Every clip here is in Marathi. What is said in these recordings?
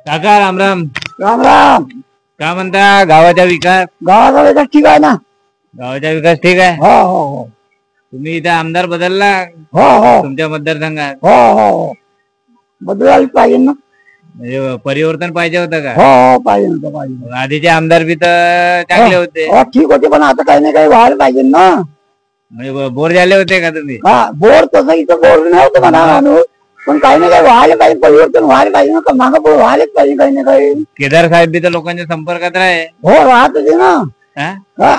काका रामराम. राम राम. काय म्हणता गावाचा विकास? गावाचा विकास ठीक आहे ना. गावाचा विकास ठीक आहे. हो हो हो. तुम्ही इथे आमदार बदलला हो हो तुमच्या मतदारसंघात, हो हो बदलायला पाहिजे ना. म्हणजे परिवर्तन पाहिजे होतं का? हो हो पाहिजे ना पाहिजे. आधीचे आमदार बी तर चांगले होते. हो ठीक होते पण आता काही ना काही व्हायला पाहिजे ना. म्हणजे बोर झाले होते का तुम्ही? हा बोर तसं इथं बोर नव्हतं म्हणा माणूस, पण काही ना काही व्हायला पाहिजे, परिवर्तन व्हायला पाहिजे ना. मागं पुढे व्हायलाच पाहिजे काही ना काही. केदार साहेब बी तर लोकांच्या संपर्कात आहे. हो राहत होते ना. हा? हा.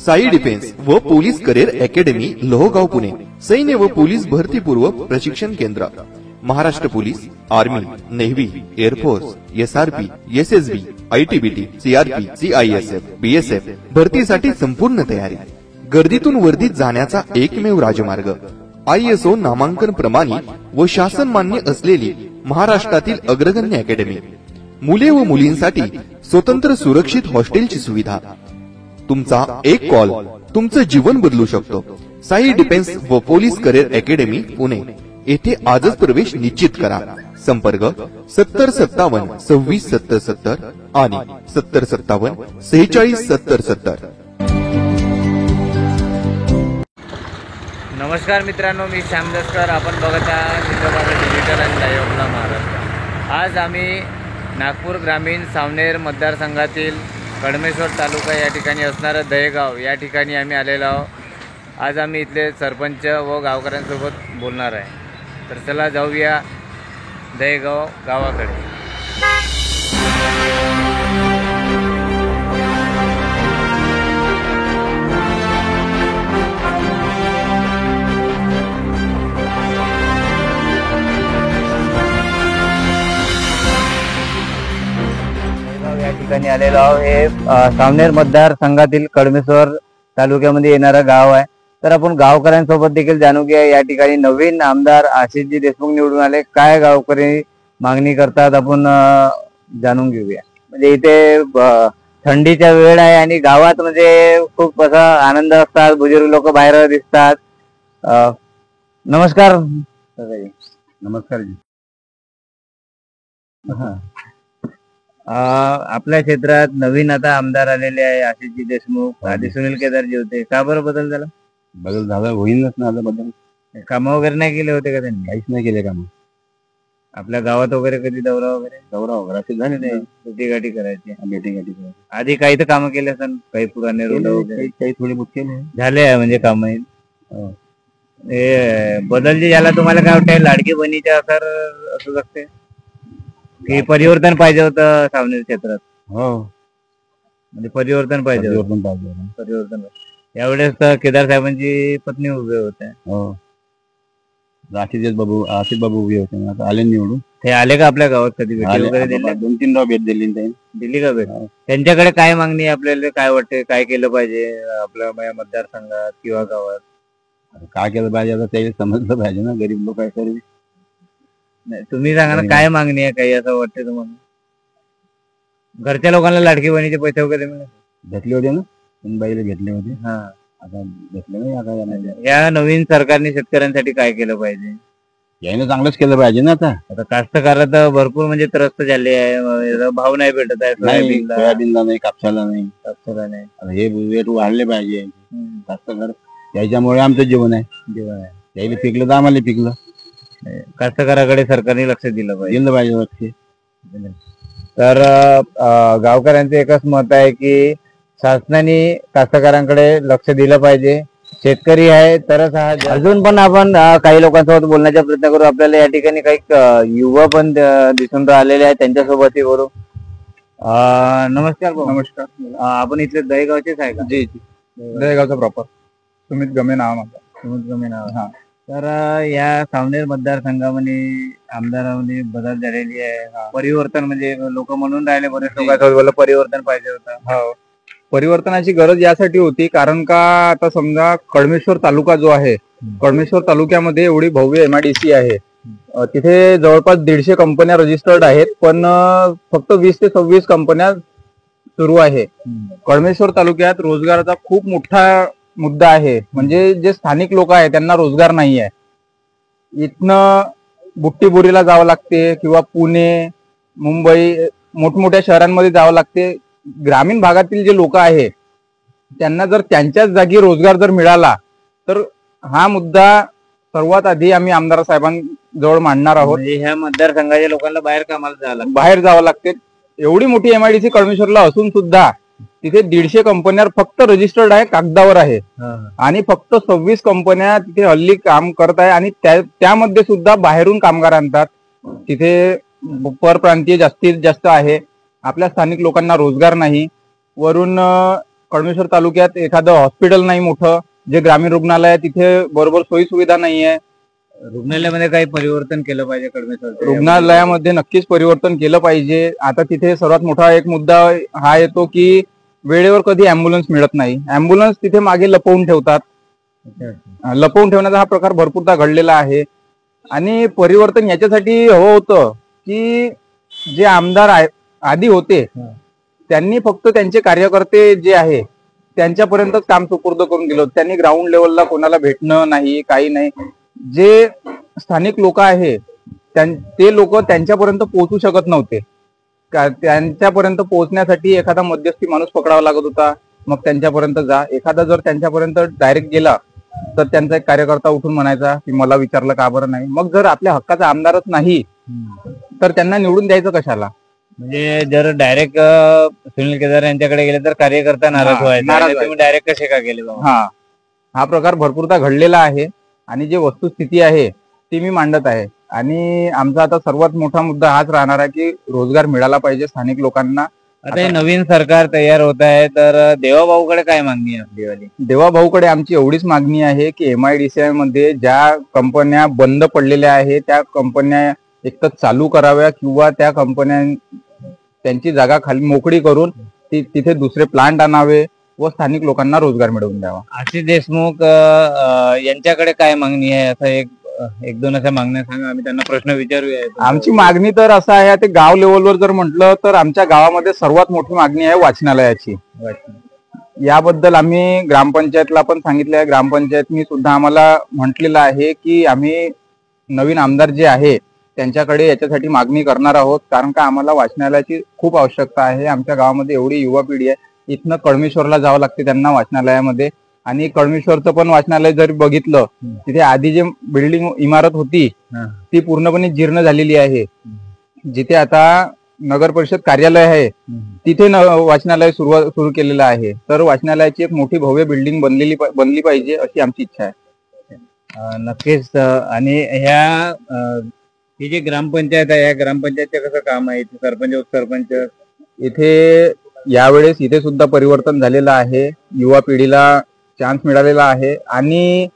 साई डिफेन्स व police career academy Lohegaon Pune. सैन्य व पोलीस भरतीपूर्व प्रशिक्षण केंद्र. Maharashtra police, army, navy, air force, SRP, SSB, ITBP, CRP, CISF, BSF भरतीसाठी संपूर्ण तयारी. गर्दीतून वर्दीत जाण्याचा एकमेव राजमार्ग. आयएसओ नामांकन प्रमाणित व शासन मान्य असलेली महाराष्ट्रातील अग्रगण्य अकॅडमी. मुले व मुलींसाठी स्वतंत्र सुरक्षित हॉस्टेलची सुविधा. तुमचा एक कॉल तुमचं जीवन बदलू शकतो. साई डिफेन्स व पोलीस करिअर अकॅडमी पुणे येथे आजच प्रवेश निश्चित करा. संपर्क 7057 आणि 7057 नमस्कार मित्रांनो, मी श्याम दसकर. आपण बघत आहात डिजिटल आणि लाईव्ह आपला महाराष्ट्र. आज आम्ही नागपूर ग्रामीण सावनेर मतदारसंघातील कडमेश्वर तालुका या ठिकाणी असणारं दहेगाव या ठिकाणी आम्ही आलेलो आहोत. आज आम्ही इथले सरपंच व गावकऱ्यांसोबत बोलणार आहे. तर चला जाऊया दहेगाव गावाकडे. या ठिकाणी आलेलो आहोत. हे सावनेर मतदारसंघातील कडमेश्वर तालुक्यामध्ये येणारं गाव आहे. तर आपण गावकऱ्यांसोबत देखील जाणून घेऊया. या ठिकाणी नवीन आमदार आशिषजी देशमुख निवडून आले, काय गावकरी मागणी करतात आपण जाणून घेऊया. म्हणजे इथे थंडीचा वेळ आहे आणि गावात म्हणजे खूप असा आनंद असतात. बुजुर्ग लोक बाहेर दिसतात. नमस्कार. नमस्कार जी. आपल्या क्षेत्रात नवीन आता आमदार आलेले आहे आशिषजी देशमुख. आधी सुनील केदारजी होते. का बरं बदल झाला? बदल झाला होईलच ना. आता बदल कामं वगैरे नाही केले होते का त्यांनी? काहीच नाही केले काम. आपल्या गावात वगैरे कधी दौरा वगैरे असे झाले नाही. भेटीगाठी करायची? भेटीगाठी आधी काही तर कामं केले असं, काही पुराने रोड वगैरे काही थोडे बहुत केले झाले आहे म्हणजे काम. बदल जे झाला तुम्हाला काय वाटतं? लाडकी बहिणीचा असर असू शकते की परिवर्तन पाहिजे होतं सावनेर क्षेत्रात? हो म्हणजे परिवर्तन पाहिजे. परिवर्तन यावेळेस तर केदार साहेबांची पत्नी उभे होते. हो आशिष बाबू उभे होते. आता आले निवडून. ते आले का आपल्या गावात? कधी भेट वगैरे दिली? 2-3 भेट दिली का भेट? त्यांच्याकडे काय मागणी आहे? आपल्याला काय वाटते काय केलं पाहिजे आपल्या मतदारसंघात किंवा गावात? काय केलं पाहिजे आता त्याला समजलं पाहिजे ना. गरीब लोक आहे तरी. नाही तुम्ही सांगा ना, काय मागणी आहे? काही असं वाटतं तुम्हाला? घरच्या लोकांना लाडकी बहिणीचे पैसे वगैरे भेटले होते ना. बाईला घेतले होते. हा आता भेटले नाही. आता या नवीन सरकारने शेतकऱ्यांसाठी काय केलं पाहिजे? यायनं चांगलंच केलं पाहिजे ना. आता कास्तकार तर भरपूर म्हणजे त्रस्त झाले आहे. भाव नाही भेटत आहे. सोयाबीनला नाही, कापसाला नाही. नाही. हे रेट वाढले पाहिजे. कास्तकार त्याच्यामुळे आमचं जीवन आहे. त्याला पिकलं तर आम्हाला पिकलं. कास्तकाराकडे सरकारने लक्ष दिलं पाहिजे लक्ष. तर गावकऱ्यांचं एकच मत आहे की शासनाने कास्तकारांकडे लक्ष दिलं पाहिजे. शेतकरी आहे तरच हा. अजून पण आपण काही लोकांसोबत बोलण्याचा प्रयत्न करू. आपल्याला या ठिकाणी काही युवा पण दिसून राहिलेले आहेत, त्यांच्यासोबतही बोलू. नमस्कार. नमस्कार. आपण इथले दहेगावचेच आहे का? जी दहेगावचा प्रॉपर. सुमित गमे नाव माझा. सुमित गमे नाव. हा. तर या सावनेर मतदारसंघामध्ये आमदारामध्ये बदल झालेली आहे. परिवर्तन म्हणजे लोक म्हणून राहिले, बरेच लोकांसोबत परिवर्तन पाहिजे होतं. परिवर्तनाची गरज यासाठी होती कारण का आता समजा कडमेश्वर तालुका जो आहे, कडमेश्वर तालुक्यामध्ये एवढी भव्य MIDC आहे. तिथे जवळपास 150 कंपन्या रजिस्टर्ड आहेत, पण फक्त 20 ते 26 कंपन्या सुरू आहे. कडमेश्वर तालुक्यात रोजगाराचा खूप मोठा मुद्दा आहे. म्हणजे जे स्थानिक लोक आहेत त्यांना रोजगार नाही आहे. इथनं बुट्टीबोरीला जावं लागते किंवा पुणे, मुंबई मोठमोठ्या शहरांमध्ये जावं लागते. ग्रामीण भागातील जे लोक आहे त्यांना जर त्यांच्याच जागी रोजगार जर मिळाला तर हा मुद्दा सर्वात आधी आम्ही आमदार साहेबांजवळ मांडणार आहोत. म्हणजे ह्या मतदारसंघाच्या लोकांना बाहेर कामाला जावं लागतं. बाहेर जावं लागते. एवढी मोठी MIDC कळमेश्वरला असून सुद्धा तिथे 150 कंपन्या फक्त रजिस्टर्ड आहे, कागदावर आहे. आणि फक्त 26 कंपन्या तिथे हल्ली काम करत आहे आणि त्यामध्ये सुद्धा बाहेरून कामगार आणतात. तिथे परप्रांतीय जास्तीत जास्त आहे. आपल्या स्थानिक लोकांना रोजगार नाही. वरून कळमेश्वर तालुक्यात एखादं हॉस्पिटल नाही मोठं, जे ग्रामीण रुग्णालय आहे तिथे बरोबर सोयी सुविधा नाहीये. रुग्णालयामध्ये काही परिवर्तन केलं पाहिजे. कळमेश्वर रुग्णालयामध्ये नक्कीच परिवर्तन केलं पाहिजे. आता तिथे सर्वात मोठा एक मुद्दा हा येतो की वेळेवर कधी अँब्युलन्स मिळत नाही. अँब्युलन्स तिथे मागे लपवून ठेवतात. लपवून ठेवण्याचा हा प्रकार भरपूरदा घडलेला आहे. आणि परिवर्तन याच्यासाठी हवं होतं की जे आमदार आधी होते त्यांनी फक्त त्यांचे कार्यकर्ते जे आहे त्यांच्यापर्यंतच काम सुपूर्द करून दिलं. त्यांनी ग्राउंड लेवलला कोणाला भेटणं नाही, काही नाही. जे स्थानिक लोक आहे ते लोक त्यांच्यापर्यंत पोहोचू शकत नव्हते. त्यांच्यापर्यंत पोहोचण्यासाठी एखादा मध्यस्थी माणूस पकडावा लागत होता. मग त्यांच्यापर्यंत जा. एखादा जर त्यांच्यापर्यंत डायरेक्ट गेला तर त्यांचा एक कार्यकर्ता उठून म्हणायचा की मला विचारलं का बरं नाही. मग जर आपल्या हक्काचा आमदारच नाही तर त्यांना निवडून द्यायचं कशाला. म्हणजे जर डायरेक्ट सुनील केदार यांच्याकडे गेले तर कार्यकर्ता नाराज व्हायचा. तुम्ही डायरेक्ट कसे का गेले बाबा. हा प्रकार भरपूरदा घडलेला आहे. आणि जी वस्तुस्थिती आहे ती मी मांडत आहे. आणि आमचा आता सर्वात मोठा मुद्दा हाच राहणार आहे की रोजगार मिळाला पाहिजे स्थानिक लोकांना. आता हे नवीन सरकार तयार होत आहे तर देवाभाऊकडे काय मागणी आहे आपली? देवाभाऊकडे आमची एवढीच मागणी आहे की MIDC मध्ये ज्या कंपन्या बंद पडलेल्या आहेत त्या कंपन्या एक तर चालू कराव्या किंवा त्या कंपन्या त्यांची जागा खाली मोकळी करून तिथे दुसरे प्लांट आणावे व स्थानिक लोकांना रोजगार मिळवून द्यावा. आशिष देशमुख यांच्याकडे काय मागणी आहे? असं एक दोन अशा मागण्या सांगा, आम्ही त्यांना प्रश्न विचारूया. आमची मागणी तर असं आहे, ते गाव लेवलवर जर म्हटलं तर आमच्या गावामध्ये सर्वात मोठी मागणी आहे वाचनालयाची. याबद्दल आम्ही ग्रामपंचायतला पण सांगितलं आहे. ग्रामपंचायतनी सुद्धा आम्हाला म्हटलेलं आहे की आम्ही नवीन आमदार जे आहे त्यांच्याकडे याच्यासाठी मागणी करणार आहोत. कारण का आम्हाला वाचनालयाची खूप आवश्यकता आहे. आमच्या गावामध्ये एवढी युवा पिढी आहे. इथनं कळमेश्वरला जावं लागते त्यांना वाचनालयामध्ये. आणि कळमेश्वरचं पण वाचनालय जर बघितलं तिथे आधी जे बिल्डिंग इमारत होती ती पूर्णपणे जीर्ण झालेली आहे. जिथे आता नगर परिषद कार्यालय आहे तिथे वाचनालय सुरू केलेलं आहे. तर वाचनालयाची एक मोठी भव्य बिल्डिंग बनली पाहिजे अशी आमची इच्छा आहे. नक्कीच. आणि ही जी ग्रामपंचायत आहे, या ग्रामपंचायतचं कसं काम आहे? सरपंच उपसरपंच इथे यावेळेस इथे सुद्धा परिवर्तन झालेलं आहे. युवा पिढीला चान्स मिळालेला आहे. आणि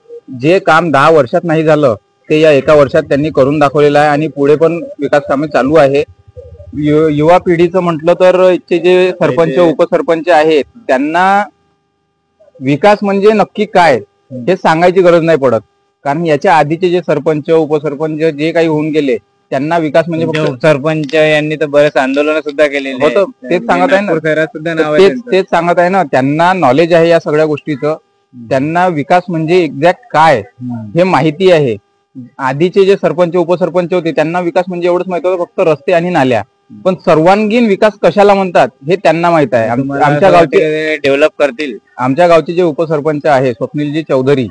जे काम 10 वर्षात नाही झालं ते या एका वर्षात त्यांनी करून दाखवलेलं आहे. आणि पुढे पण विकास कामे चालू आहे. युवा पिढीचं म्हटलं तर इथचे जे सरपंच उपसरपंच आहेत त्यांना विकास म्हणजे नक्की काय हे सांगायची गरज नाही पडत. कारण याच्या आधीचे जे सरपंच उपसरपंच जे काही होऊन गेले त्यांना विकास म्हणजे सरपंच यांनी तर बरेच आंदोलन सुद्धा केलेले होतं. तेच सांगत आहे ना, तेच सांगत आहे ना, त्यांना नॉलेज आहे या सगळ्या गोष्टीचं. त्यांना विकास म्हणजे एक्झॅक्ट काय हे माहिती आहे. आधीचे जे सरपंच उपसरपंच होते त्यांना विकास म्हणजे एवढंच माहित होतं फक्त रस्ते आणि नाल्या. पण सर्वांगीण विकास कशाला म्हणतात हे त्यांना माहित आहे. आमच्या गावचे डेव्हलप करतील. आमच्या गावचे जे उपसरपंच आहे स्वप्नीलजी चौधरी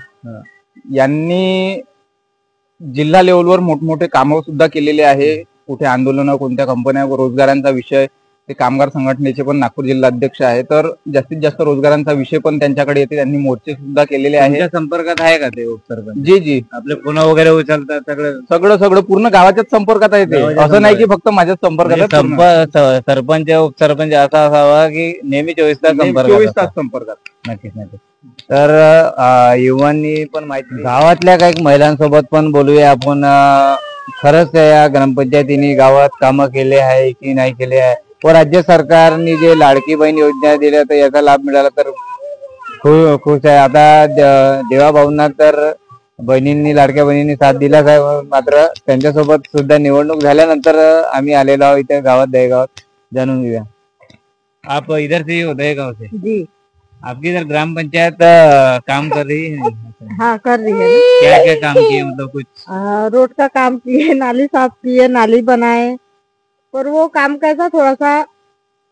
यांनी जिल्हा लेवलवर मोठमोठे कामं सुद्धा केलेले आहे. कुठे आंदोलन, कोणत्या कंपन्या, रोजगारांचा विषय. ते कामगार संघटनेचे पण नागपूर जिल्हा अध्यक्ष आहे. तर जास्तीत जास्त रोजगारांचा विषय पण त्यांच्याकडे येते. त्यांनी मोर्चे सुद्धा केलेले आहे. संपर्कात आहे का ते उपसरपंच? जी आपले फोन वगैरे उचलतात सगळं पूर्ण गावाच्याच संपर्कात आहे ते. असं नाही की फक्त माझ्याच संपर्कात. सरपंच उपसरपंच असा असावा की नेहमी 24 तास संपर्कात. नक्कीच. तर युवांनी पण माहिती, गावातल्या काही महिलांसोबत पण बोलूया आपण. खरंच या ग्रामपंचायतीने गावात कामं केले आहे की नाही केले आहे, व राज्य सरकारने जे लाडकी बहीण योजना दिल्या तर याचा लाभ मिळाला तर खुश आहे. आता देवाभाऊंना तर बहिणींनी, लाडक्या बहिणींनी साथ दिलाच आहे. मात्र त्यांच्यासोबत सुद्धा निवडणूक झाल्यानंतर आम्ही आलेलो आहोत इथे गावात, दहेगावात. जाणून घेऊया. आप इधर से हो दहेगाव से? जी. आपकी इधर ग्राम पंचायत काम कर रही है? हाँ कर रही है क्या क्या काम किए, मतलब कुछ? रोड का काम किए, नाली साफ किए, नाली बनाए, पर वो काम कैसा थोड़ा सा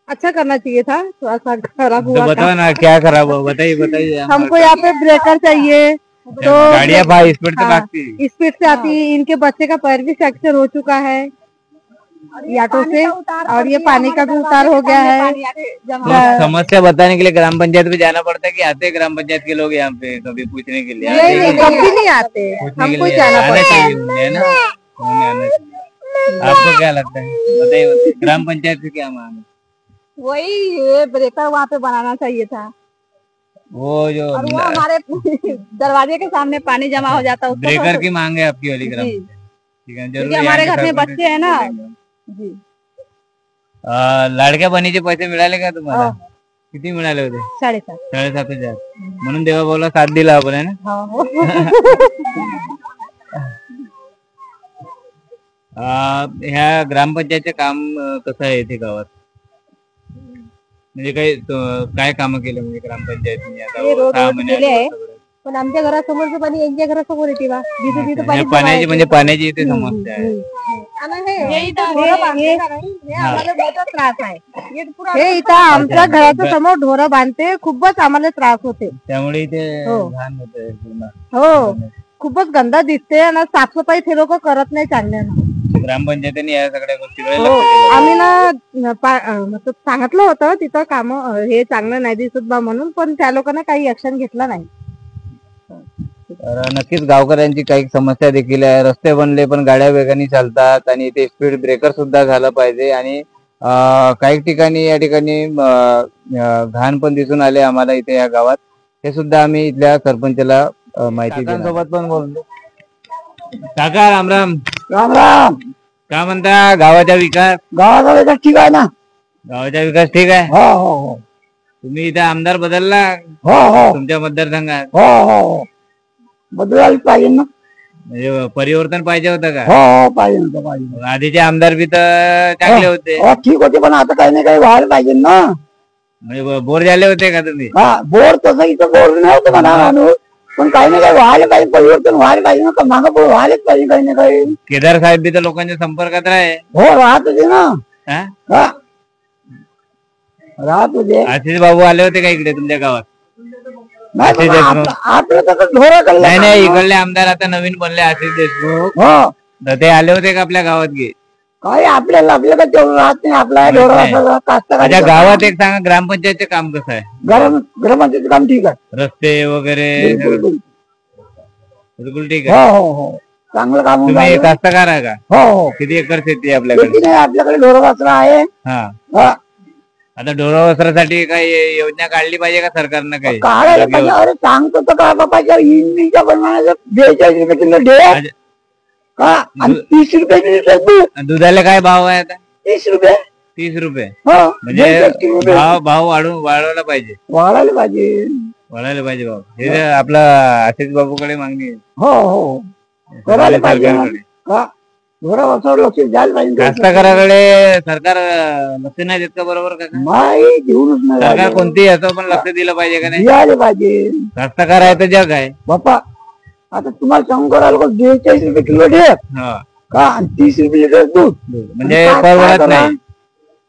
अच्छा करना चाहिए था, थोड़ा सा खराब तो हुआ बताओ ना क्या खराब हुआ, बताइए बताइए। हमको यहाँ पे ब्रेकर चाहिए, तो गाड़ियाँ स्पीड से हाँ, भागती। स्पीड से आती है, इनके बच्चे का पैर भी फ्रैक्चर हो चुका है ऑटो से, और ये पानी का भी उतार हो गया है। तो समस्या बताने के लिए ग्राम पंचायत में जाना पड़ता है कि आते हैं ग्राम पंचायत के लोग यहाँ पे कभी पूछने के लिए? नहीं नहीं, कभी नहीं आते, पूछने के हमको लिए जाना आना पड़ता है। चाहिए उन्हें, है ना? उन्हें आना चाहिए। आपको क्या लगता है, बताइए बताइए, ग्राम पंचायत से क्या मांग है? वही ये ब्रेकर वहाँ पे बनाना चाहिए था, वो जो और वो हमारे दरवाजे के सामने पानी जमा हो जाता है, उसको ब्रेकर की मांग है आपकी वाली ग्राम जी। पंचायत? ठीक है, क्योंकि जरूर हमारे यहाँ के घर में सरपंच बच्चे हैं ना। बोलेंगे। जी लाडक्या बहिणीचे पैसे मिळाले का तुम्हाला? हो. किती मिळाले होते? 7.5 7,500. म्हणून देवाभाऊला साथ दिला आपण, है ना? हो. ह्या ग्रामपंचायतचे काम कसं आहे इथे गावात? म्हणजे काय कामं केले म्हणजे ग्रामपंचायतीने आता हे रोड 6 वोड महिने केले आले आहे. सगळं. पण आमच्या घरासमोरचं पाणी यांच्या घरासमोर येते बा, जिथे जिथे ह्या पाणी पाण्याची म्हणजे पाण्याची इथे समस्या आहे. आम्हाला मोठा त्रास आहे. हे इथं आमच्या घराच्या समोर ढोरं बांधते, खूपच आम्हाला त्रास होते. त्यामुळे इथे हो. घाण होतंय पूर्ण. हो, खूपच गंदा दिसते आणि साफसफाई ते लोक करत नाही चांगल्यानं. ग्रामपंचायतीने या सगळ्या गोष्टीकडे हो, लक्ष दिलं. आम्ही ना मतलब सांगितलं होतं तिथं काम हे चांगलं नाही दिसत बा म्हणून, पण त्या लोकांना काही ऍक्शन घेतलं नाही. तर नक्कीच गावकऱ्यांची काही समस्या देखील आहे. रस्ते बनले पण गाड्या वेगाने चालतात आणि ते स्पीड ब्रेकर सुद्धा झालं पाहिजे आणि काही ठिकाणी या ठिकाणी घाण पण दिसून आले आम्हाला इथे या गावात. हे सुद्धा आम्ही इथल्या सरपंचाला माहिती सोबत पण बोलतो. काका राम राम. राम राम. काय म्हणता गावाचा विकास? गावाचा विकास ठीक आहे ना? गावाचा विकास ठीक आहे. हो हो हो. तुम्ही इथे आमदार बदलला हो हो तुमच्या मतदारसंघात? हो हो. बदलायला पाहिजे ना? म्हणजे परिवर्तन पाहिजे होतं का? हो हो पाहिजे ना, पाहिजे. आधीचे आमदार बी तर चांगले होते. हो ठीक होते, पण आता काही ना काही व्हायला पाहिजे ना. म्हणजे बोर झाले होते का तुम्ही? हा, बोर तसं इथं बोर नव्हतं म्हणा माणूस, पण काही ना काही व्हायला पाहिजे, परिवर्तन व्हायला पाहिजे ना, मागं पुढे व्हायलाच पाहिजे काही ना काही. केदार साहेब बी तर लोकांच्या संपर्कात राहे. हो राहत होते ना. हा? हा, राहत होते. आशिष बाबू आले होते का इकडे तुमच्या गावात? नाही आशिष बाबा, देशमुख. आपलं तसं ढोरं नाही नाही, कल्ला. इकडले आमदार आता नवीन बनले आशिष देशमुख. हो, तर ते आले होते का आपल्या गावात गे? काही आपल्याला आपल्याला तेवढं राहत नाही, आपला ढोरं नाही. असं कास्तकारी. माझ्या गावात एक सांगा, ग्रामपंचायतचे काम कसं आहे? ग्रामपंचायतीचं काम ठीक आहे. रस्ते वगैरे बिलकुल, बिलकुल. बिलकुल ठीक आहे. हो हो हो, चांगलं काम होऊन तुम्ही राहिलं. कास्तकार आहे का? हो हो. किती एकर शेती आहे आपल्याकडे? शेती नाही, आपल्याकडे ढोरं वासरं आहे. हा. हा, आता ढोरावस्त्रासाठी काही योजना काढली पाहिजे का सरकारनं काही? काढायला पाहिजे. अरे सांगतो तर काय बाबा, इंडिया बनवायचं 42 रुपये किलो डे का, आणि 30 रुपये लिटर दूध. दुधाला काय भाव आहे आता? 30 रुपये. 30 रुपये. हो, म्हणजे 42 किलो भाव वाढवला पाहिजे. वाढायला पाहिजे. वाढायला पाहिजे भाव. हे जे आपला आशिष बाबूकडे मागणी आहे. हो हो, करायला पाहिजे ना. सरकारकडे. का ढोरा वासरावर लक्ष द्यायला पाहिजे. कास्तकाराकडे सरकार लक्ष नाही देत का? बरोबर का? नाही, देऊनच नाही सरकार राहिलं. कोणतेही असं पण लक्ष दिलं पाहिजे का नाही? द्यायला पाहिजे कास्तकार आहे तर जग आहे. बापा. आता तुम्हाला सांगू करायला 42 रुपये किलो डे हा. का, आणि 30 रुपये लिटर दूध. म्हणजे काय- परवडत काय नाही.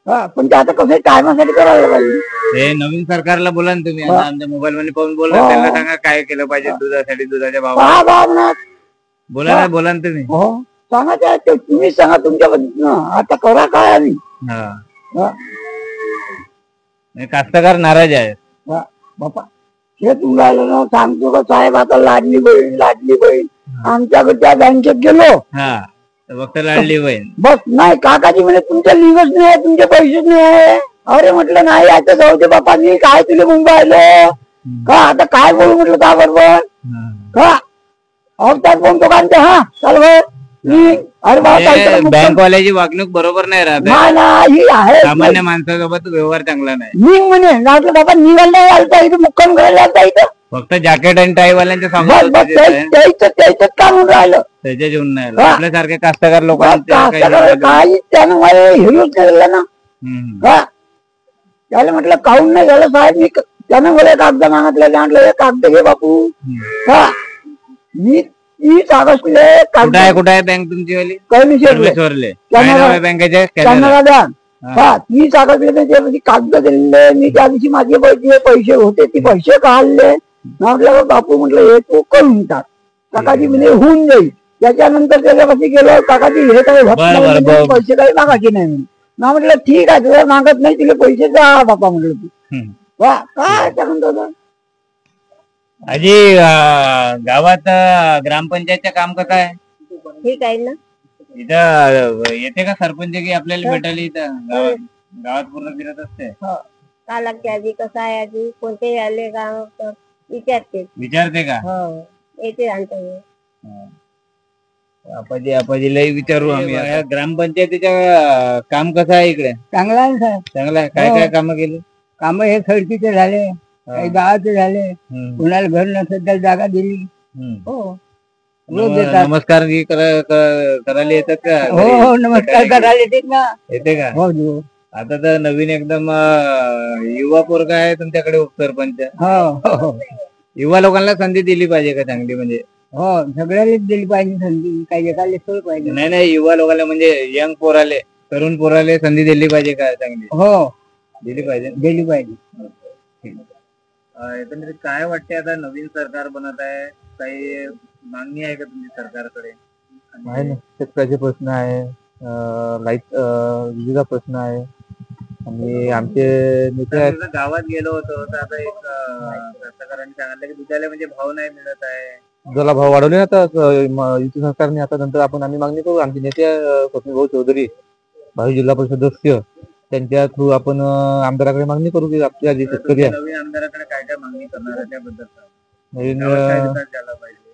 हा, पण ते आता कसं टायमासाठी करायला पाहिजे. हे नवीन सरकारला बोला ना तुम्ही. आता आमच्या मोबाईल मध्ये पाहून बोला, हो. त्यांना सांगा काय केलं पाहिजे दुधासाठी, दुधाच्या भाव. पहा बाबा. बोला ना तुम्ही. हो, सांगा ते तुम्ही सांगा तुमच्या पद्धतीनं. आता करा काय आम्ही. हा. हा, म्हणजे कास्तकार नाराज आहे. हा, बापा. हे तुम्ही राहिलं ना, सांगतो का साहेब, आता लाडली बहीण आमच्याकडच्या बँकेत गेलो. हा, तर फक्त लाडली बहीण. बस नाही, काकाजी म्हणे तुमच्या लिव्हच नाही आहे, तुमचे पैसेच नाही आहे. अरे म्हटलं नाही, आता जाऊ दे बापा, मी काय तुला मुंबई आलो का, आता काय बोलू म्हटलं का बरोबर का. अवतार फोन तो काढते. हा चाल भाऊ. अरे बाबा, बँकवाल्याची वागणूक बरोबर नाही राहत. नाही ना, ही आहे सामान्य माणसासोबत व्यवहार चांगला नाही. मी म्हणे म्हटलं बाबा, निघाल नाही आलता इथं, मुक्काम करायला आलता इथं. फक्त जॅकेट आणि टाय वाल्यांच्या बस बस, त्याच काम होऊन राहिलं. त्याच्या जेवण नाही हा. आपल्यासारखे कास्तकार लोकांना काही त्यानं मला हिरोच केलेला ना. हम्म. हा, त्याला म्हटलं काहून नाही झालं साहेब, मी त्यानं मला कागद मागितले, म्हटलं हे कागद घे बापू. हा 20 ऑगस्टले कुठं आहे बँक तुमची वाली? कळमेश्वरले कॅनरा बँकेच्या कॅनरा बँक. हा 30 ऑगस्टले ते कागद दिले मी. त्या दिवशी माझे पैसे होते, ते पैसे काढले. म्हटलं बापू म्हटलं हे तू करून टाक, काकाजी म्हणजे होऊन जाईल. त्याच्यानंतर त्याच्यापाशी गेलो, काकाजी हे काही पैसे काही मागायचे नाही म्हणे. म्हटलं ठीक आहे, तुला मागत नाही तिला पैसे जा बापा म्हटलं तू. वा काय त्यानंतर आजी गावात ग्रामपंचायतचं काम कसं आहे? ठीक आहे ना. इथं येते का सरपंच की आपल्याला भेटायला? इथं गावात पूर्ण फिरत असते. का लागते आजी, कसं आहे आजी, कोणते आले गाव विचारते का? येते आमच्या आपाजी लई विचारू आम्ही. ग्रामपंचायतीच्या काम कसं आहे इकडे? चांगला आहे साहेब. चांगलं आहे. काय काय कामं केली? काम हे सडकीचे झाले, काही गावाचे झाले. कुणाला घर नसेल तर जागा दिली. हो नमस्कार करायला येतात का? हो नमस्कार करायला येते ना. येते का? हो आता तर नवीन एकदम युवा पोरगा आहे तुमच्याकडे उपसरपंच. हो युवा लोकांना संधी दिली पाहिजे का चांगली? म्हणजे हो सगळ्यालाच दिली पाहिजे संधी, काही एकाला सोय पाहिजे. नाही युवा लोकांना म्हणजे यंग पोराले, तरुण पोराले संधी दिली पाहिजे का चांगली? हो दिली पाहिजे. एकंदरीत काय वाटते, आता नवीन सरकार बनत आहे, काही मागणी आहे का तुमची सरकारकडे? आहे ना, शेतकऱ्याचे प्रश्न आहे, लाईट विजेचा प्रश्न आहे. आणि आमचे नेते आहेत. गावात गेलो होतो तर आता एक कास्तकारांनी सांगितलं की दुधाला म्हणजे भाव नाही मिळत आहे. दुधाला भाव वाढवले ना आता युती सरकारने. आता नंतर आम्ही मागणी करू. आमचे नेते स्वप्नील भाऊ चौधरी, भावी जिल्हा परिषद सदस्य, त्यांच्या थ्रू आपण आमदाराकडे मागणी करू की आपल्या जे शेतकरी आहे नवीन आमदाराकडे काय काय मागणी करणार आहे त्याबद्दल नवीन झाला पाहिजे.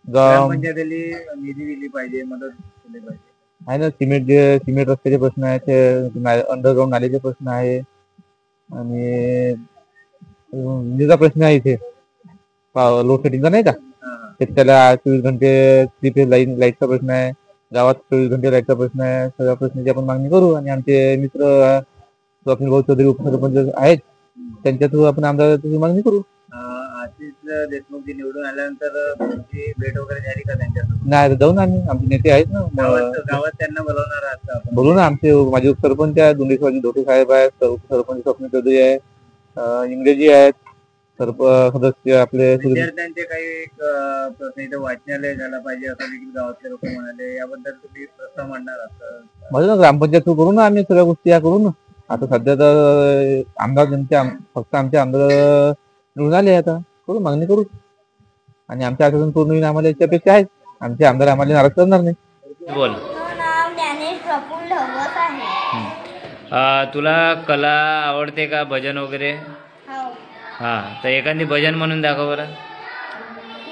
ग्रामपंचायतीला निधी दिली पाहिजे, मदत केली पाहिजे. आहे ना, सिमेंट रस्त्याचे प्रश्न आहेत, अंडरग्राऊंड नालीचे प्रश्न आहे, आणि विजेचा प्रश्न आहे. इथे लोड शेडिंगचा नाही का, शेतकऱ्याला 24 घंटे तिथे लाईटचा प्रश्न आहे. गावात 24 घंटे लाईटचा प्रश्न आहे. सगळ्या प्रश्नाची आपण मागणी करू. आणि आमचे मित्र स्वप्नील भाऊ चौधरी उपसरपंच आहेत, त्यांच्या थ्रू आपण आमदाराची मागणी करू. आशिष देशमुख जी निवडून आल्यानंतर तुमची भेट वगैरे झाली का त्यांच्यासोबत? नाही, जाऊ ना, आमचे नेते आहेत ना गावात त्यांना बोलवणार आहात का? बोलू ना. आमचे माझे उपसरपंच आहेत, दुंडेश्वरजी धोटे साहेब आहेत, उपसरपंच स्वप्नील चौधरी आहे, इंग्रजी आहेत, सदस्य आपले. विद्यार्थ्यांचे काही प्रश्न इथे वाचनालय झाला पाहिजे असं देखील गावातले लोक म्हणाले, याबद्दल तुम्ही प्रस्ताव मांडणार आहात? माझं ना ग्रामपंचायत करू ना, आम्ही सगळ्या गोष्टी या करू ना. आता सध्या तर आमदार फक्त आमचे आमदार निवडून आले, आता करू, मागणी करू. आणि आमच्या आठवण पूर्ण होईल, आम्हाला याची अपेक्षा आहे. आमचे आमदार आम्हाला नाराज करणार नाही. बोल. नाव ज्ञानेश प्रफुल्ल ढवस आहे. तुला कला आवडते का, भजन वगैरे? हो. हा, तर एखादी भजन म्हणून दाखव बरं.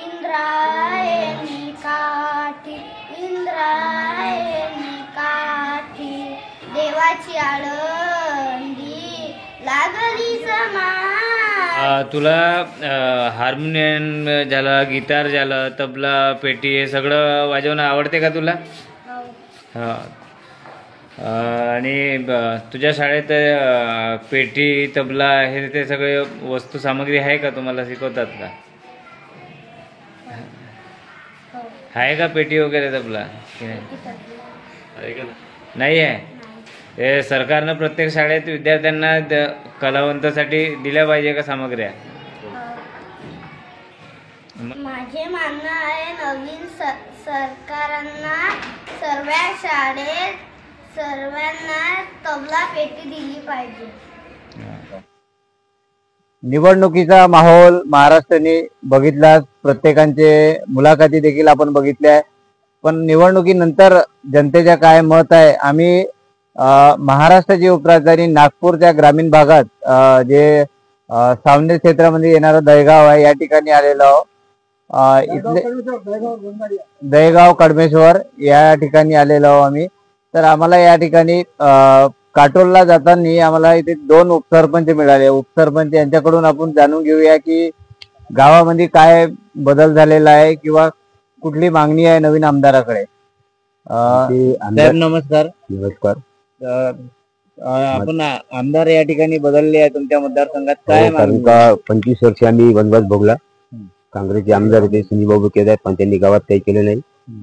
इंद्रायणी काठी, इंद्रायणी काठी, देवाची आळंदी लागली समा. तुला हार्मोनियम झालं, गिटार झालं, तबला, पेटी, हे सगळं वाजवणं आवडते का तुला? हो. हा. आणि तुझ्या शाळेत पेटी, तबला हे ते सगळे वस्तू सामग्री आहे का? तुम्हाला शिकवतात का? आहे का पेटी वगैरे, तबला? नाही आहे. हे सरकारनं प्रत्येक शाळेत विद्यार्थ्यांना कलावंतासाठी दिल्या पाहिजे का सामग्र्या? माझे म्हणणं आहे, नवीन सरकारांना सर्व शाळेत सर्वांना तबला पेटी दिली पाहिजे. निवडणुकीचा माहोल महाराष्ट्राने बघितला, प्रत्येकांचे मुलाखती देखील आपण बघितल्या. पण निवडणुकीनंतर जनतेच्या काय मत आहे, आम्ही महाराष्ट्राची उपराजधानी नागपूरच्या ग्रामीण भागात जे सावनेर क्षेत्रामध्ये येणारं दहेगाव आहे, या ठिकाणी आलेलो आहोत. इथले दहेगाव कडमेश्वर या ठिकाणी आलेलो आहोत आम्ही. तर आम्हाला या ठिकाणी काटोलला जाताना आम्हाला इथे 2 उपसरपंच मिळाले. उपसरपंच यांच्याकडून आपण जाणून घेऊया की गावामध्ये काय बदल झालेला आहे किंवा कुठली मागणी आहे नवीन आमदाराकडे. साहेब नमस्कार. नमस्कार. आपण आमदार या ठिकाणी बदलले आहे तुमच्या मतदारसंघात, काय कारण मागणी? का 25 वर्ष आम्ही वनवास भोगला. काँग्रेसचे आमदार होते, संजीव बाबू केदार, पण त्यांनी गावात काही केलं नाही.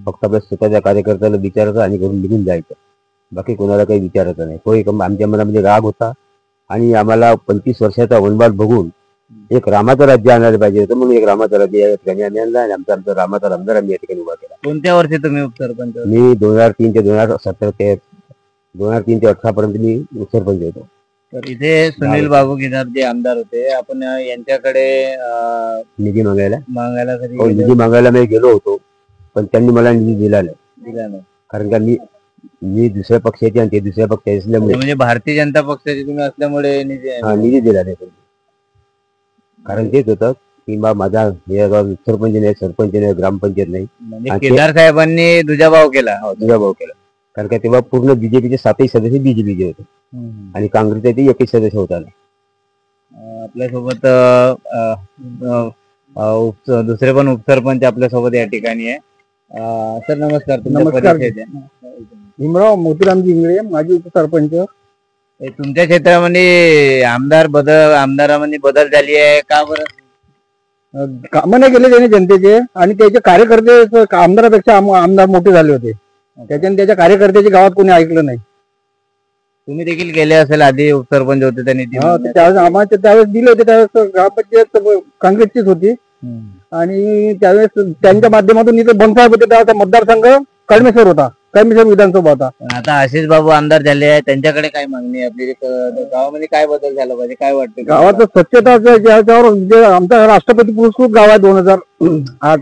फक्त आपल्या स्वतःच्या कार्यकर्त्याला विचारायचं आणि घरून निघून जायचं, बाकी कोणाला काही विचारायचं नाही. तो एक आमच्या मनामध्ये राग होता आणि आम्हाला 25 वर्षाचा वनवास भोगून एक रामाचं राज्य आणायला पाहिजे होतं, म्हणून एक रामाचं राज्य या ठिकाणी आम्ही आणलं आणि आमचा रामाचा आमदार आम्ही या ठिकाणी उभा केला. कोणत्या वर्षी तुम्ही उपसरपंच होते? मी 2003 ते 2017 ते 2003 ते 18 पर्यंत मी सरपंच होतो. तर इथे सुनील बाबू केदार जे आमदार होते, आपण यांच्याकडे निधी मागायला मागायला कधी हो, निधी मागायला मी गेलो होतो, पण त्यांनी मला निधी दिला नाही. दिला नाही? कारण का मी दुसऱ्या पक्षाचे आणि ते दुसऱ्या पक्षाचे असल्यामुळे म्हणजे भारतीय जनता पक्षाचे तुम्ही असल्यामुळे निधी निधी दिला नाही. कारण तेच होतं की बा माझा हे गाव सरपंच नाही, सरपंच नाही, ग्रामपंचायत नाही. म्हणजे आणि केदार साहेबांनी दुजाभाव केला. दुजाभाव केला. कारण का तेव्हा पूर्ण बीजेपीचे 7ही सदस्य बीजेपीचे होते आणि काँग्रेसचे ते 1 सदस्य होता. आपल्यासोबत दुसरे पण उपसरपंच आपल्यासोबत या ठिकाणी आहे. सर नमस्कार. तुमचा नमस्कार. परिचय द्या. भीमराव मोतीरामजी इंगळे, माजी उपसरपंच. तुमच्या क्षेत्रामध्ये आमदारामध्ये बदल झाली आहे का बरं? कामं नाही केले त्याने जनतेचे आणि त्याचे कार्यकर्ते आमदारापेक्षा आमदार मोठे झाले होते. त्याच्याने त्याच्या कार्यकर्त्याचे गावात कोणी ऐकलं नाही. तुम्ही देखील केले असेल, आधी उपसरपंच होते त्यांनी त्यावेळेस आम्हाला त्यावेळेस दिले होते. त्यावेळेस ग्रामपंचायत काँग्रेसचीच होती आणि त्यावेळेस त्यांच्या माध्यमातून इथे बनसाहेब होते. त्यावेळेस मतदारसंघ कळमेश्वर होता, कळमेश्वर विधानसभा होता. आता आशिष बाबू आमदार झाले आहे, त्यांच्याकडे काय मागणी आहे आपली? गावामध्ये काय बदल झाला पाहिजे, काय वाटतं? गावाचं स्वच्छता ज्याच्यावर जे आमचा राष्ट्रपती पुरस्कृत गाव आहे 2008,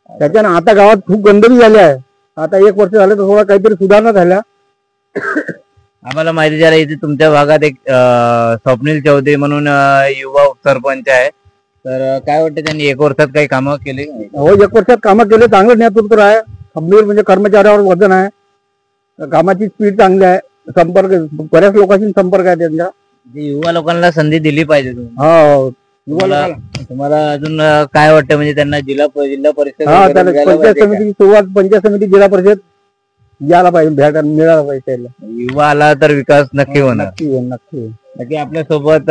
त्याच्यानं आता गावात खूप गंदगी झाली आहे. आता 1 वर्ष झालं तर थोडा काहीतरी सुधारणा झाल्या. आम्हाला माहिती झालं इथे तुमच्या भागात एक स्वप्नील चौधरी म्हणून युवा उपसरपंच आहे, तर काय वाटतं त्यांनी 1 वर्षात काही कामं केली? हो, 1 वर्षात कामं केले. चांगलं नेतृत्व आहे, खंबीर म्हणजे कर्मचाऱ्यावर वजन आहे, कामाची स्पीड चांगली आहे, संपर्क बऱ्याच लोकांशी संपर्क आहे त्यांचा. युवा लोकांना संधी दिली पाहिजे. हो, तुम्हाला अजून काय वाटतं, म्हणजे त्यांना जिल्हा परिषद पंचायत समिती सुरुवात, पंचायत समिती, जिल्हा परिषद यायला पाहिजे, मिळायला पाहिजे त्याला. युवा आला तर विकास नक्की होणार. नक्की. नक्की आपल्या सोबत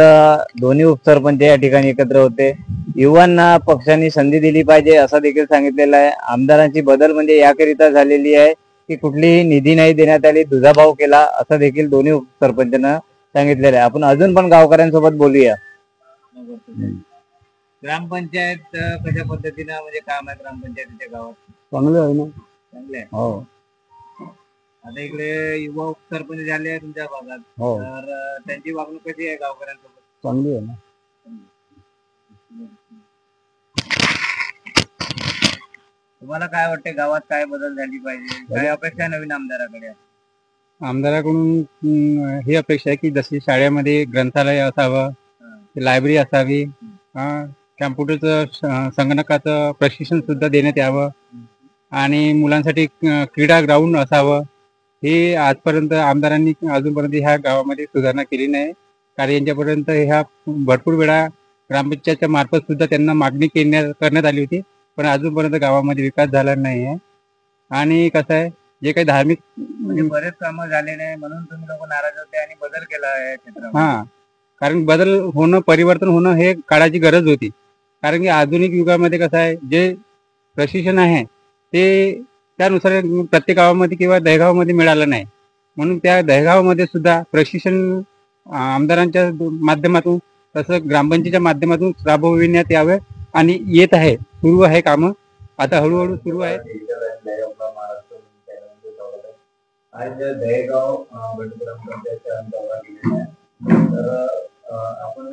दोन्ही उपसरपंच या ठिकाणी एकत्र होते. युवांना पक्षांनी संधी दिली पाहिजे असं देखील सांगितलेलं आहे. आमदारांची बदल म्हणजे याकरिता झालेली आहे की कुठलीही निधी नाही देण्यात आली, दुजाभाव केला असं देखील दोन्ही उपसरपंचांना सांगितलेलं आहे. आपण अजून पण गावकऱ्यांसोबत बोलूया. ग्रामपंचायत कशा पद्धतीनं म्हणजे काम आहे ग्रामपंचायतीच्या गावात? चांगलं आहे ना. चांगले आहे. हो. आता इकडे युवा उपसरपंच झाले आहे तुमच्या भागात, हो. तर त्यांची वागणूक कशी आहे गावकऱ्यांसोबत? चांगली आहे ना. तुम्हाला काय वाटते, गावात काय बदल झाली पाहिजे, काय अपेक्षा आहे नवीन आमदाराकडे? आमदाराकडून ही अपेक्षा आहे की जशी शाळेमध्ये ग्रंथालय असावं, लायब्ररी असावी, कॅम्प्युटरचं संगणकाचं प्रशिक्षण सुद्धा देण्यात यावं आणि मुलांसाठी क्रीडा ग्राउंड असावं. हे आजपर्यंत आमदारांनी अजूनपर्यंत ह्या गावामध्ये सुधारणा केली नाही. कारण यांच्यापर्यंत ह्या भरपूर वेळा ग्रामपंचायतच्या मार्फत सुद्धा त्यांना मागणी करण्यात आली होती, पण अजूनपर्यंत गावामध्ये विकास झाला नाही आहे. आणि कसं आहे, जे काही धार्मिक म्हणजे बरेच कामं झाले नाही म्हणून तुम्ही लोक नाराज होते आणि बदल केला आहे क्षेत्रामध्ये. हा, कारण बदल होणं, परिवर्तन होणं हे काळाची गरज होती. कारण की आधुनिक युगामध्ये कसं आहे, जे प्रशिक्षण आहे ते त्यानुसार प्रत्येक गावामध्ये किंवा दहेगावामध्ये मिळालं नाही, म्हणून त्या दहेगावामध्ये सुद्धा प्रशिक्षण आमदारांच्या माध्यमातून तसं ग्रामपंचायतीच्या माध्यमातून राबविण्यात यावे आणि येत आहे, सुरू आहे कामं, आता हळूहळू सुरू आहे. आज दहेगाव ग्रामपंचायतच्या अंतर्गत तर आपण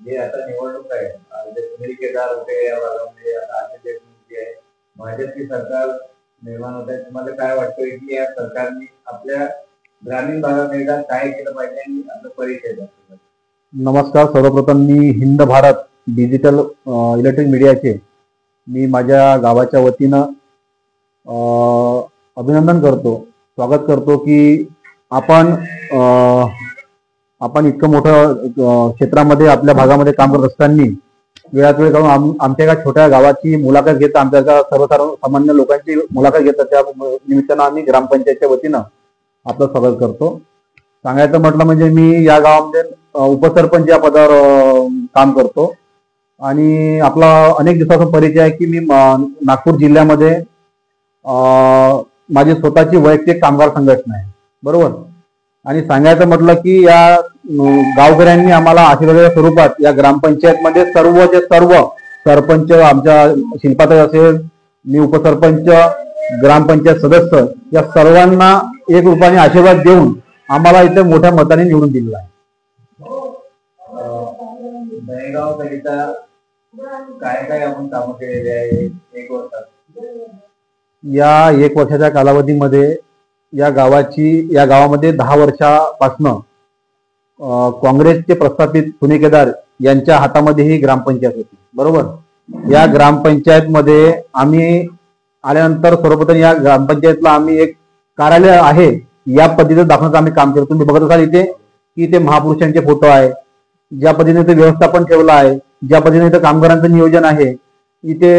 जे आता निवडणूक आहे, जे सुनील केदार होते या भागामध्ये, आता आशिष देशमुख आहे, भाजपची सरकार निर्माण होत आहे. तुम्हाला काय वाटतं की या सरकारने आपल्या ग्रामीण भागात काय केलं पाहिजे आणि आपला परिचय द्या? नमस्कार. सर्वप्रथम मी हिंद भारत डिजिटल इलेक्ट्रॉनिक मीडियाचे मी माझ्या गावाच्या वतीनं अभिनंदन करतो, स्वागत करतो की आपण इतकं मोठं क्षेत्रामध्ये आपल्या भागामध्ये काम करत असताना वेळात वेळ काढून आमच्या एका छोट्या गावाची मुलाखत घेता, आमच्या सर्वसामान्य लोकांची मुलाखत घेतात, त्या निमित्तानं आम्ही ग्रामपंचायतच्या वतीनं आपलं स्वागत करतो. सांगायचं म्हटलं म्हणजे मी या गावामध्ये उपसरपंच या पदावर काम करतो आणि आपला अनेक दिवसाचा परिचय आहे की मी नागपूर जिल्ह्यामध्ये माझी स्वतःची वैयक्तिक कामगार संघटना आहे, बरोबर. आणि सांगायचं म्हटलं की या गावकऱ्यांनी आम्हाला आशीर्वादाच्या स्वरूपात या ग्रामपंचायतमध्ये सर्वचे सर्व सरपंच, आमच्या शिल्पाताई असेल, मी उपसरपंच, ग्रामपंचायत सदस्य या सर्वांना ₹1 आशीर्वाद देऊन आम्हाला इथे मोठ्या मताने निवडून दिलेला आहे. दहेगाव करिता काय काय आपण कामं केलेली आहे 1 वर्षात? या 1 वर्षाच्या कालावधीमध्ये या गावामध्ये 10 वर्षापासनं काँग्रेसचे प्रस्थापित सुनील केदार यांच्या हातामध्ये ही ग्रामपंचायत होती, बरोबर. या ग्रामपंचायतमध्ये आम्ही आल्यानंतर सर्वप्रथम या ग्रामपंचायतला आम्ही एक कार्यालय आहे या पद्धतीने दाखवण्याचं आम्ही काम केलं. तुम्ही बघत असाल इथे की इथे महापुरुषांचे फोटो आहे, ज्या पद्धतीने इथे व्यवस्थापन ठेवलं आहे, ज्या पद्धतीने इथे कामगारांचं नियोजन आहे, इथे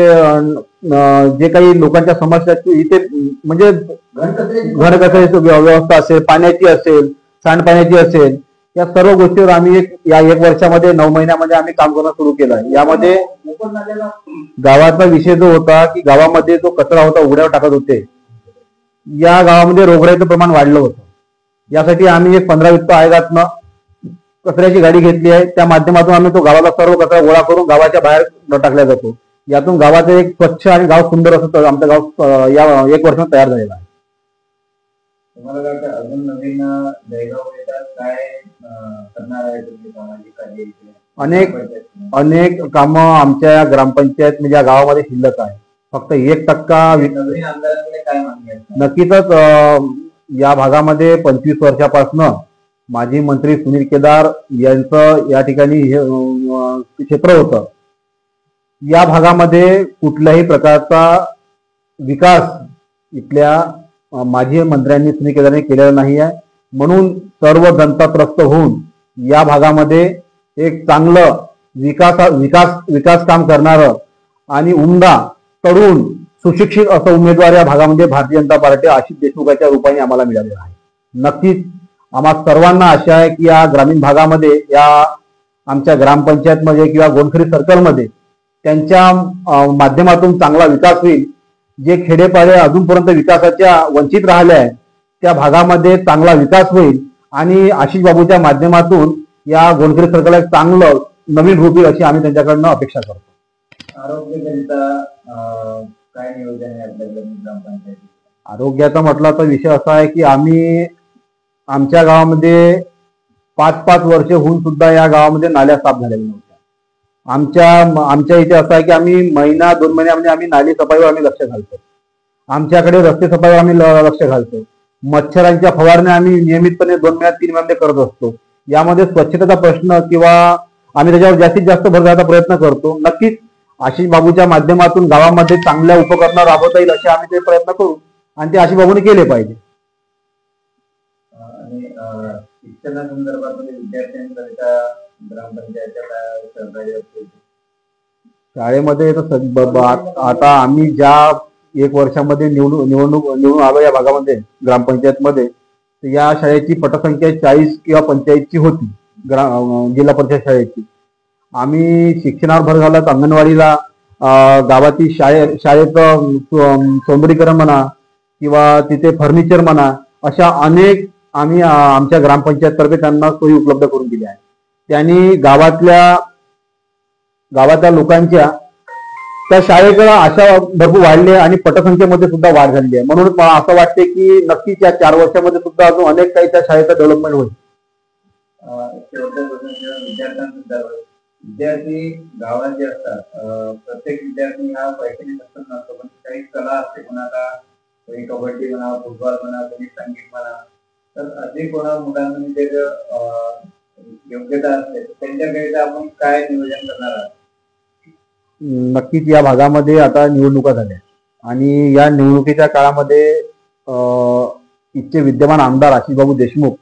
जे काही लोकांच्या समस्या इथे म्हणजे घरकचऱ्याची व्यवस्था असेल, पाण्याची असेल, सांडपाण्याची असेल, या सर्व गोष्टीवर आम्ही या 1 वर्षामध्ये 9 महिन्यामध्ये आम्ही काम करणं सुरू केलं आहे. यामध्ये गावाचा विषय जो होता की गावामध्ये जो कचरा होता उघड्यावर टाकत होते, या गावामध्ये रोगराईचं प्रमाण वाढलं होतं. यासाठी आम्ही एक 15 वित्त आयोगातनं कचऱ्याची गाडी घेतली आहे. त्या माध्यमातून आम्ही तो गावाला सर्व कचरा गोळा करून गावाच्या बाहेर टाकला जातो. यातून गावाचं एक स्वच्छ आणि गाव सुंदर असं आमचं गाव या 1 वर्षात तयार झालेलं आहे. तुम्हाला काय वाटतं अजून नवीन दहेगाव येतात काय करणार आहे तुम्ही सामाजिक कार्य? अनेक कामं आमच्या ग्रामपंचायत म्हणजे या गावामध्ये शिल्लक आहे. फक्त 1% नवीन आमदारांकडे काय मागणी आहे? नक्कीच या भागामध्ये 25 वर्षापासनं माजी मंत्री सुनील केदार यांचं या ठिकाणी क्षेत्र होतं. या भागामध्ये कुठल्याही प्रकारचा विकास इथल्या माजी मंत्र्यांनी सुनील केदारने केलेला नाही आहे. म्हणून सर्व जनता त्रस्त होऊन या भागामध्ये एक चांगलं विकास काम करणारं आणि उमदा, तरुण, सुशिक्षित असं उमेदवार या भागामध्ये भारतीय जनता पार्टी आशिष देशमुखाच्या रूपाने आम्हाला मिळालेला आहे. नक्कीच आम्हा सर्वांना आशा आहे की या ग्रामीण भागामध्ये या आमच्या ग्रामपंचायतमध्ये किंवा गोंडखरी सर्कलमध्ये त्यांच्या माध्यमातून चांगला विकास होईल. जे खेडेपाडे अजूनपर्यंत विकासाच्या वंचित राहिले आहेत त्या भागामध्ये चांगला विकास होईल आणि आशिष बाबूच्या माध्यमातून या गोंडखरी सर्कलला एक चांगलं नवीन रूप येईल अशी आम्ही त्यांच्याकडनं अपेक्षा करतो. आरोग्यकरिता काय नियोजन आहे आपल्याकडे ग्रामपंचायतीत? आरोग्याचा म्हटलं तर विषय असा आहे की आम्ही आमच्या गावामध्ये 5-5 वर्ष होऊन सुद्धा या गावामध्ये नाल्या साफ झालेल्या नव्हत्या. आमच्या इथे असं आहे की आम्ही 1-2 महिन्यामध्ये आम्ही नाली सफाईवर आम्ही लक्ष घालतो. आमच्याकडे रस्ते सफाईवर आम्ही लक्ष घालतो. मच्छरांच्या फवारण्या आम्ही नियमितपणे 2 महिन्यात 3 महिन्यामध्ये करत असतो. यामध्ये स्वच्छतेचा प्रश्न किंवा आम्ही त्याच्यावर जास्तीत जास्त भर द्यायचा प्रयत्न करतो. नक्कीच आशिष बाबूच्या माध्यमातून गावामध्ये चांगल्या उपकरणं राबवता येईल असे आम्ही ते प्रयत्न करू आणि ते आशिष बाबूने केले पाहिजे. आणि शिक्षणासंदर्भात विद्यार्थ्यांकरिता ग्रामपंचायतच्या काय सहकार्य असते? शाळेमध्ये आता आम्ही ज्या 1 वर्षामध्ये निवडून आलो या भागामध्ये ग्रामपंचायतमध्ये, तर या शाळेची पटसंख्या 40 किंवा 45ची होती जिल्हा परिषद शाळेची. आम्ही शिक्षणावर भर घालत अंगणवाडीला गावातील शाळेचं सौंदर्यीकरण म्हणा किंवा तिथे फर्निचर म्हणा अशा अनेक आम्ही आमच्या ग्रामपंचायततर्फे त्यांना सोयी उपलब्ध करून दिल्या आहेत. त्यांनी गावातल्या लोकांच्या त्या शाळेकडे आशा भरपूर वाढली आणि पटसंख्येमध्ये सुद्धा वाढ झालेली आहे. म्हणून असं वाटते की नक्कीच या 4 वर्षामध्ये सुद्धा अजून अनेक काही त्या शाळेचं डेव्हलपमेंट होईल. विद्यार्थी गावात जे असतात प्रत्येक विद्यार्थी हा पैशाने सक्षम नसतो, पण काही कला असते, कोणाला कोणी कबड्डी म्हणा, फुटबॉल म्हणा, कोणी संगीत म्हणा, तर असे कोणा मुलांमध्ये योग्यता असते त्यांच्याकरिता आपण काय नियोजन करणार आहात? नक्कीच या भागामध्ये आता निवडणुका झाल्या आणि या निवडणुकीच्या काळामध्ये इथचे विद्यमान आमदार आशिषबाबू देशमुख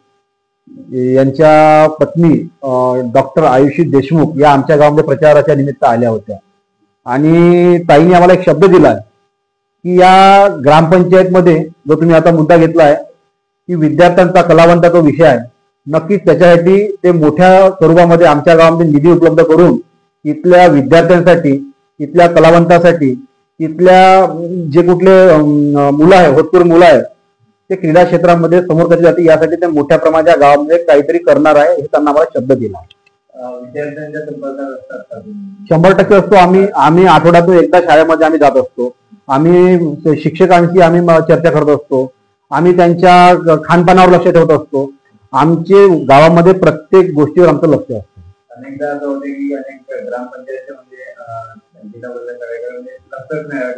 यांच्या पत्नी डॉक्टर आयुषी देशमुख या आमच्या गावामध्ये प्रचाराच्या निमित्त आल्या होत्या आणि ताईने आम्हाला एक शब्द दिला की या ग्रामपंचायतमध्ये जो तुम्ही आता मुद्दा घेतलाय की विद्यार्थ्यांचा कलावंताचा विषय आहे, नक्कीच त्याच्यासाठी ते मोठ्या स्वरूपामध्ये आमच्या गावामध्ये निधी उपलब्ध करून इथल्या विद्यार्थ्यांसाठी, इथल्या कलावंतासाठी, इथल्या जे कुठले मुलं आहे, होतकरू मुलं आहे, ते क्रीडा क्षेत्रामध्ये समोर कशी जाते यासाठी ते मोठ्या प्रमाणाच्या गावामध्ये काहीतरी करणार आहे हे त्यांना आम्हाला शब्द दिला. विद्यार्थ्यांच्या संपर्कात असतात 100% असतो. आम्ही आठवड्यातून एकदा शाळेमध्ये आम्ही जात असतो. आम्ही शिक्षकांशी आम्ही चर्चा करत असतो. आम्ही त्यांच्या खानपानावर लक्ष ठेवत असतो. आमचे गावामध्ये प्रत्येक गोष्टीवर आमचं लक्ष असतं. अनेकदा असं होते की अनेक ग्रामपंचायतचे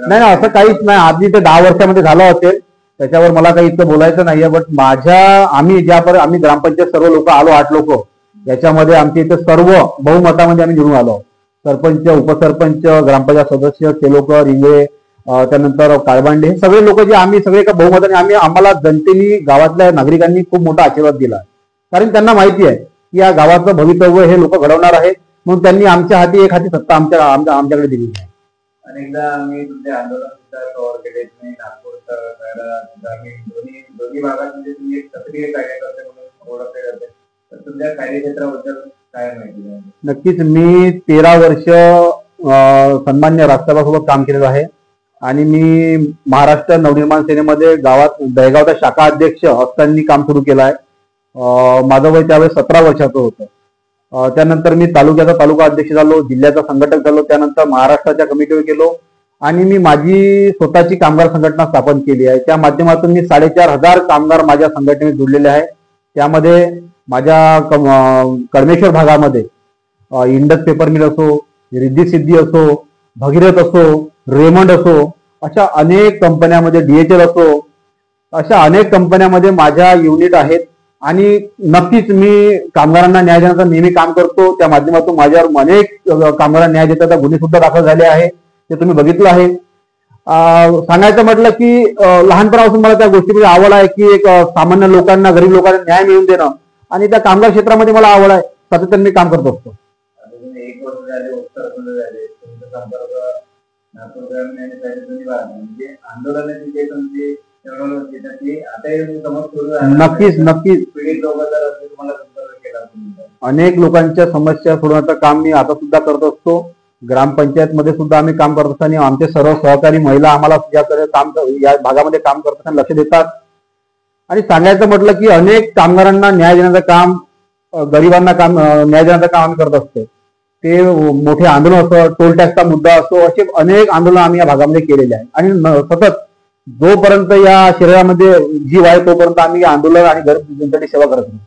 नाही असं काहीच नाही. आधी ते 10 वर्षामध्ये झालं असेल त्याच्यावर मला काही इतकं बोलायचं नाहीये. बट आम्ही ग्रामपंचायत सर्व लोक आलो, 8 लोक, याच्यामध्ये आमच्या इथे सर्व बहुमतामध्ये आम्ही निवडून आलो. सरपंच, उपसरपंच, ग्रामपंचायत सदस्य, तेलोकर, इंगळे, त्यानंतर काळबांडे, हे सगळे लोक जे आम्ही सगळे एका बहुमताने आम्हाला जनतेने, गावातल्या नागरिकांनी खूप मोठा आशीर्वाद दिला. कारण त्यांना माहिती आहे की या गावाचं भवितव्य हे लोक घडवणार आहेत, म्हणून त्यांनी आमच्या हाती एक हाती सत्ता आमच्याकडे दिली आहे. अनेकदा आम्ही तुमचे आंदोलन सुद्धा कव्हर केले. तुम्ही नागपूर दोन्ही भागात म्हणजे तुम्ही एक सक्रिय कार्यकर्ते म्हणून ओळखले जाते. तर तुमच्या कार्यक्षेत्राबद्दल काय माहिती आहे? नक्कीच मी 13 वर्ष सन्मान्य राजसाहेबांसोबत काम केलेलं आहे आणि मी महाराष्ट्र नवनिर्माण सेनेमध्ये गावात दहेगावचा शाखा अध्यक्ष असताना काम सुरू केलं आहे. माझं वय त्यावेळेस 17 वर्षाचं होतं. त्यानंतर मी तालुक्याचा तालुका अध्यक्ष झालो, जिल्ह्याचा संघटक झालो, त्यानंतर महाराष्ट्राच्या कमिटीवर गेलो आणि मी माझी स्वतःची कामगार संघटना स्थापन केली आहे. त्या माध्यमातून मी 4,500 कामगार माझ्या संघटनेत जोडलेले आहे. त्यामध्ये माझ्या कळमेश्वर भागामध्ये इंडस पेपर मिल असो, रिद्धी सिद्धी असो, भगीरथ असो, रेमंड असो, अशा अनेक कंपन्यामध्ये, DHL असो, अशा अनेक कंपन्यामध्ये माझ्या युनिट आहेत. आणि नक्कीच मी कामगारांना न्याय देण्याचं नेहमी काम करतो. त्या माध्यमातून माझ्यावर अनेक कामगारांना न्याय देतात, गुन्हे सुद्धा दाखल झाले आहे, ते तुम्ही बघितलं आहे. सांगायचं म्हटलं की लहानपणापासून मला त्या गोष्टीमध्ये आवड आहे की एक सामान्य लोकांना, गरीब लोकांना न्याय मिळवून देणं, आणि त्या कामगार क्षेत्रामध्ये मला आवड आहे. सातत्याने मी काम करत असतो. 1 वर्ष झाले, उत्तराखंड झाले, तुमचा संपर्क नागपूर ग्रामीण आणि दोन्ही भाग म्हणजे आंदोलनाची जे तुमची नक्कीच पीडित लोकांचा तुम्हाला संपर्क केला. अनेक लोकांच्या समस्या सोडवण्याचं काम मी आता सुद्धा करत असतो. ग्रामपंचायत मध्ये सुद्धा आम्ही काम करत असताना आमचे सर्व सहकारी महिला आम्हाला या भागामध्ये काम करत असताना लक्ष देतात. आणि सांगायचं म्हटलं की अनेक कामगारांना न्याय देण्याचं काम, गरिबांना न्याय देण्याचं काम आम्ही करत असतो. ते मोठे आंदोलन असो, टोल टॅक्सचा मुद्दा असो, असे अनेक आंदोलन आम्ही या भागामध्ये केलेले आहे. आणि सतत जोपर्यंत या शरीरामध्ये जीव आहे तोपर्यंत आम्ही आंदोलन आणि गरीब जनतेची सेवा करत नाही.